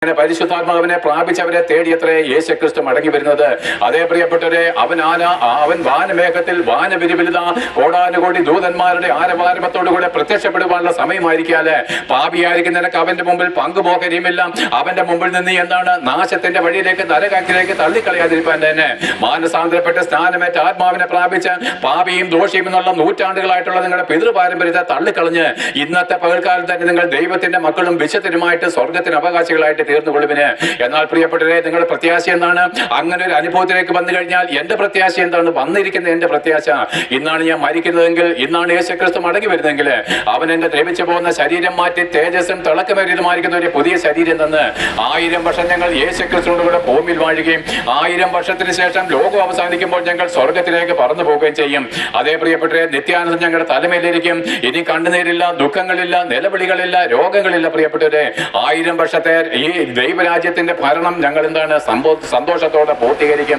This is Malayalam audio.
അങ്ങനെ പരിശുദ്ധാത്മാവിനെ പ്രാപിച്ചവരെ തേടിയത്രേ യേശുക്രിസ്തു മടങ്ങി വരുന്നത്. അതേ പ്രിയപ്പെട്ടവരെ, അവൻ വാനമേഘത്തിൽ വാനവിരിവിലുത കോടാനുകോടി ദൂതന്മാരുടെ ആരവാരമത്തോടുകൂടെ പ്രത്യക്ഷപ്പെടുവാനുള്ള സമയമായിരിക്കാല്. പാപിയായിരിക്കും നിനക്ക് അവന്റെ മുമ്പിൽ പങ്കുപോകരുമില്ല. അവന്റെ മുമ്പിൽ നിന്ന് എന്താണ്? നാശത്തിന്റെ വഴിയിലേക്ക്, നരകത്തിലേക്ക് തള്ളിക്കളയാതിരിക്കാൻ തന്നെ മാനസാന്തരപ്പെട്ട് സ്നാനമേറ്റ ആത്മാവിനെ പ്രാപിച്ച് പാപിയും ദോഷിയും എന്നുള്ള നൂറ്റാണ്ടുകളായിട്ടുള്ള നിങ്ങളുടെ പിതൃപാരമ്പര്യത്തെ തള്ളിക്കളഞ്ഞ് ഇന്നത്തെ പകൽക്കാലം തന്നെ നിങ്ങൾ ദൈവത്തിന്റെ മക്കളും വിശുദ്ധരുമായിട്ട് സ്വർഗത്തിന് അവകാശികളായിട്ട് തീർന്നുകൊള്ളുവിന്. എന്നാൽ പ്രിയപ്പെട്ടവരെ, നിങ്ങളുടെ പ്രത്യാശ എന്താണ്? അങ്ങനെ ഒരു അനുഭവത്തിലേക്ക് വന്നു കഴിഞ്ഞാൽ എന്റെ പ്രത്യാശ എന്താണ്? വന്നിരിക്കുന്ന എന്റെ പ്രത്യാശ, ഇന്നാണ് ഞാൻ മരിക്കുന്നതെങ്കിൽ, ഇന്നാണ് യേശുക്രിസ്തു മടങ്ങി വരുന്നതെങ്കിൽ അവൻ എന്റെ ദ്രവിച്ചു പോകുന്ന ശരീരം മാറ്റി തേജസ്സും തിളക്കമേറിയതുമായിരിക്കുന്ന ഒരു പുതിയ ശരീരം തന്ന് 1000 വർഷം ഞങ്ങൾ യേശുക്രിസ്തുവിനോട് കൂടെ ഭൂമിയിൽ വാഴുകയും 1000 വർഷത്തിന് ശേഷം ലോകം അവസാനിക്കുമ്പോൾ ഞങ്ങൾ സ്വർഗത്തിലേക്ക് പറന്നു പോവുകയും ചെയ്യും. അതേ പ്രിയപ്പെട്ടവരെ, നിത്യാനന്ദം ഞങ്ങളുടെ തലമേലിരിക്കും. ഇനി കണ്ണുനീരില്ല, ദുഃഖങ്ങളില്ല, നിലവിളികളില്ല, രോഗങ്ങളില്ല. പ്രിയപ്പെട്ടവരെ, 1000 വർഷത്തെ ഈ ദൈവരാജ്യത്തിന്റെ ഭരണം ഞങ്ങൾ എന്താണ്? സന്തോഷത്തോടെ പൂർത്തീകരിക്കും.